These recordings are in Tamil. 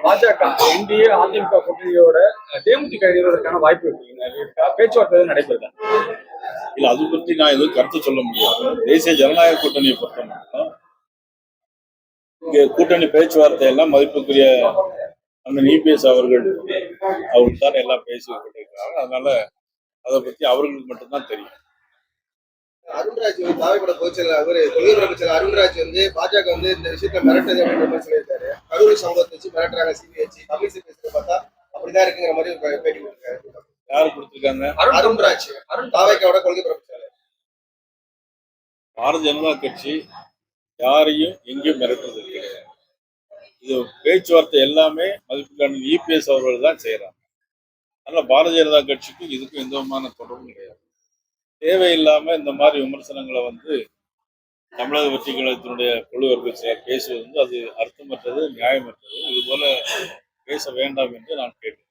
பாஜக என்டிஏ அதிமுக கூட்டணியோட தேமுதிக இணைவதற்கான வாய்ப்பு இருக்கா? பேச்சுவார்த்தை நடைபெறுதா? இல்ல, அது பற்றி நான் எதுவும் கருத்து சொல்ல முடியாது. தேசிய ஜனநாயக கூட்டணியை பொறுத்த மட்டும் இங்க கூட்டணி பேச்சுவார்த்தை எல்லாம் மதிப்புக்குரிய அண்ணன் இபிஎஸ் அவர்கள் தான் எல்லாம் பேசிக் கொண்டிருக்கிறாங்க. அதனால அதை பத்தி அவர்களுக்கு மட்டும்தான் தெரியும். அருண்ராஜ் தாவைப்பட பொதுச்செயலர் கொள்கை பரப்பு அருண்ராஜ் பாஜக இந்த விஷயத்த மிரட்டது அப்படின்னு சொல்லியிருக்காரு. கரூர் சம்பவத்தை வச்சு மிரட்டுறாங்க சிபிஐ வச்சு தமிழிசை பேசுறத பார்த்தா அப்படிதான் இருக்குங்கிற மாதிரி ஒரு பேட்டி கொடுத்திருக்காரு. யாரு கொடுத்திருக்காங்க? அருண்ராஜ் தாவைக்காவோட கொள்கை பரப்பு செயலர். பாரதிய ஜனதா கட்சி யாரையும் எங்கேயும் மிரட்டுறது கிடையாது. இது பேச்சுவார்த்தை எல்லாமே மதிப்புக்கான இபிஎஸ் அவர்கள் தான் செய்யறாங்க. அதனால பாரதிய ஜனதா கட்சிக்கும் இதுக்கும் எந்த விதமான தொடர்பும் கிடையாது. தேவையில்லாம இந்த மாதிரி விமர்சனங்களை தமிழக வெற்றி கழகத்தினுடைய குழுவர்கள் சிலர் பேசுவது அது அர்த்தமற்றது, நியாயமற்றது. இது போல பேச வேண்டாம் என்று நான் கேட்டேன்.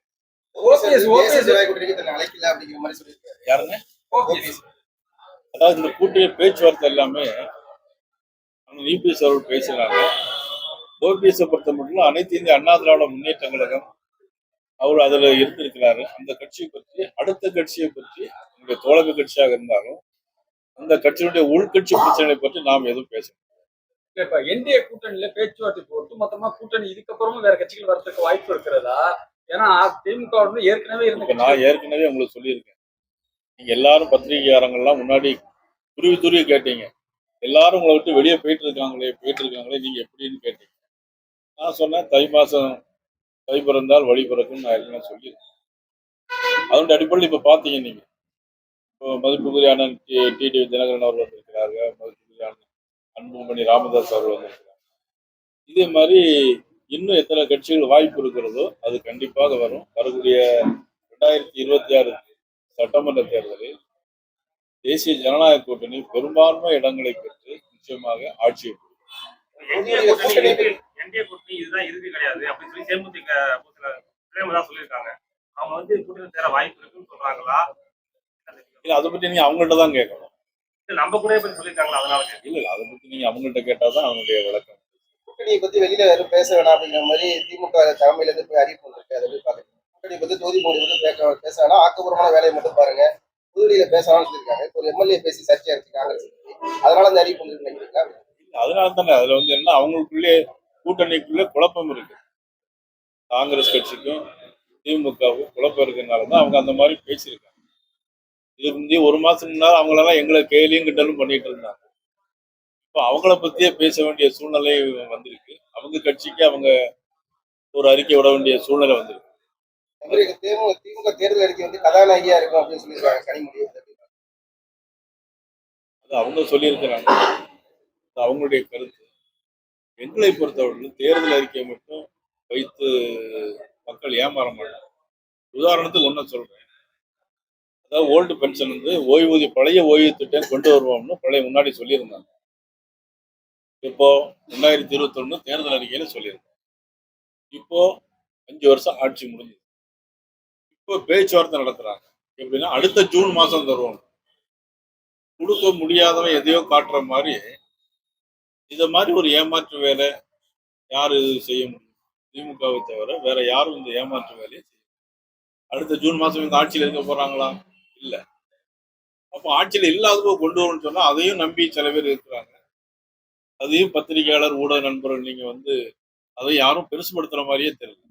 யாருங்க? அதாவது இந்த கூட்டிய பேச்சுவார்த்தை எல்லாமே இபிஎஸ் அவர்கள் பேசுறாங்க. ஓபிஎஸ் பொறுத்த மட்டும் அனைத்து இந்திய அண்ணா திராவிட முன்னேற்ற கழகம் அவர் அதுல இருந்திருக்கிறாரு. அந்த கட்சியை பற்றி, அடுத்த கட்சியை பற்றி, உங்களுடைய தோழமை கட்சியாக இருந்தாலும் அந்த கட்சியினுடைய உள்கட்சி பிரச்சனைகளை பற்றி நாம் எதுவும் பேசணும். இப்ப என்டிஏ கூட்டணியில பேச்சுவார்த்தை ஒட்டுமொத்தமா கூட்டணி இதுக்கப்புறமும் வேற கட்சிகள் வரதுக்கு வாய்ப்பு இருக்கிறதா? ஏன்னா திமுக ஏற்கனவே நான் ஏற்கனவே உங்களுக்கு சொல்லியிருக்கேன். நீங்க எல்லாரும் பத்திரிகையாளர்கள்லாம் முன்னாடி துருவி கேட்டீங்க. எல்லாரும் உங்களை விட்டு வெளியே போயிட்டு இருக்காங்களே நீங்க எப்படின்னு கேட்டீங்க. நான் சொன்னேன், தை பிறந்தால் வழி பிறக்கும் நான் ஏற்கனவே சொல்லியிருக்கேன். அதனுடைய அடிப்படையில் இப்ப பாத்தீங்க, நீங்க மதிப்புக்குரிய அண்ணன் டிடிவி தினகரன் அவர்கள் வந்திருக்கிறார்கள், மதிப்புக்குரிய அன்புமணி ராமதாஸ் அவர்கள் வந்திருக்கிறாங்க. இதே மாதிரி இன்னும் எத்தனை கட்சிகள் வாய்ப்பு இருக்கிறதோ அது கண்டிப்பாக வரும். வரக்கூடிய 2026 சட்டமன்ற தேர்தலில் தேசிய ஜனநாயக கூட்டணி பெரும்பான்மை இடங்களை பெற்று நிச்சயமாக ஆட்சியை இதுதான் இறுதி கிடையாது அப்படின்னு சொல்லி தேமுதிக சொல்லியிருக்காங்க. அவங்க கூட்டணி சேர வாய்ப்பு இருக்குன்னு சொல்றாங்களா? அதை பத்தி நீங்க அவங்கள்ட்ட தான் கேட்கணும். நம்ம கூட சொல்லியிருக்காங்களா? அதனால இல்ல, அதை பத்தி நீங்க அவங்கள்ட்ட கேட்டாதான் அவங்களுடைய விளக்கம். கூட்டணியை பத்தி வெளியில யாரும் பேச வேணாம் அப்படிங்கிற மாதிரி திமுக தலைமையில இருந்து போய் அறிவிப்பு இருக்கு. அதை போய் பாருங்க. கூட்டணி பத்தி தொகுதி மோடி பேச வேணாம், ஆக்கப்பூர்வமான வேலையை மட்டும் பாருங்க, புதுடியில பேசலாம்னு சொல்லியிருக்காங்க. இப்போ ஒரு எம்எல்ஏ பேசி சர்ச்சை இருக்காங்க, அதனால அந்த அறிவிப்பு நினைக்கிறீங்களா? அதனால தானே அதுல என்ன அவங்களுக்குள்ளே கூட்டணிக்குள்ளே குழப்பம் இருக்கு. காங்கிரஸ் கட்சிக்கும் திமுகவும் குழப்பம் இருக்கிறதுனாலதான் அவங்க அந்த மாதிரி பேசியிருக்காங்க. இது முந்தி ஒரு மாசம் முன்னாடி அவங்களெல்லாம் எங்களை கேலியும் கிண்டலும் பண்ணிட்டு இருந்தாங்க. இப்போ அவங்கள பத்தியே பேச வேண்டிய சூழ்நிலை வந்திருக்கு. அவங்க கட்சிக்கு அவங்க ஒரு அறிக்கை விட வேண்டிய சூழ்நிலை வந்திருக்கு. திமுக தேர்தல் அறிக்கை கதாநாயகியா இருக்கும் அப்படின்னு சொல்லியிருக்காங்க கனிமொழி. அது அவங்க சொல்லியிருக்கிறாங்க, அவங்களுடைய கருத்து. எங்களை பொறுத்தவரையில் தேர்தல் அறிக்கையை மட்டும் வைத்து மக்கள் ஏமாற மாட்டாங்க. உதாரணத்துக்கு ஒன்ன சொல்றேன். அதாவது ஓல்டு பென்ஷன் ஓய்வூதிய பழைய ஓய்வு திட்டம் கொண்டு வருவோம்னு முன்னாடி சொல்லியிருந்தாங்க. இப்போ 2021 தேர்தல் அறிக்கையில சொல்லியிருக்காங்க. இப்போ 5 வருஷம் ஆட்சி முடிஞ்சது. இப்போ பேச்சுவார்த்தை நடத்துறாங்க. எப்படின்னா அடுத்த ஜூன் மாசம் தருவோம். கொடுக்க முடியாதவன் எதையோ காட்டுற மாதிரி இத மாதிரி ஒரு ஏமாற்று வேலை யாரு செய்ய முடியும்? திமுகவை தவிர வேற யாரும் இந்த ஏமாற்று வேலையை செய்ய? அடுத்த ஜூன் மாசம் இந்த ஆட்சியில் இருக்க போறாங்களா? இல்ல. அப்போ ஆட்சியில் இல்லாதப்போ கொண்டு வரும்னு சொன்னா அதையும் நம்பி சில பேர் இருக்கிறாங்க. அதையும் பத்திரிகையாளர் ஊடக நண்பர்கள் நீங்க அதை யாரும் பெருசுபடுத்துற மாதிரியே தெரியல.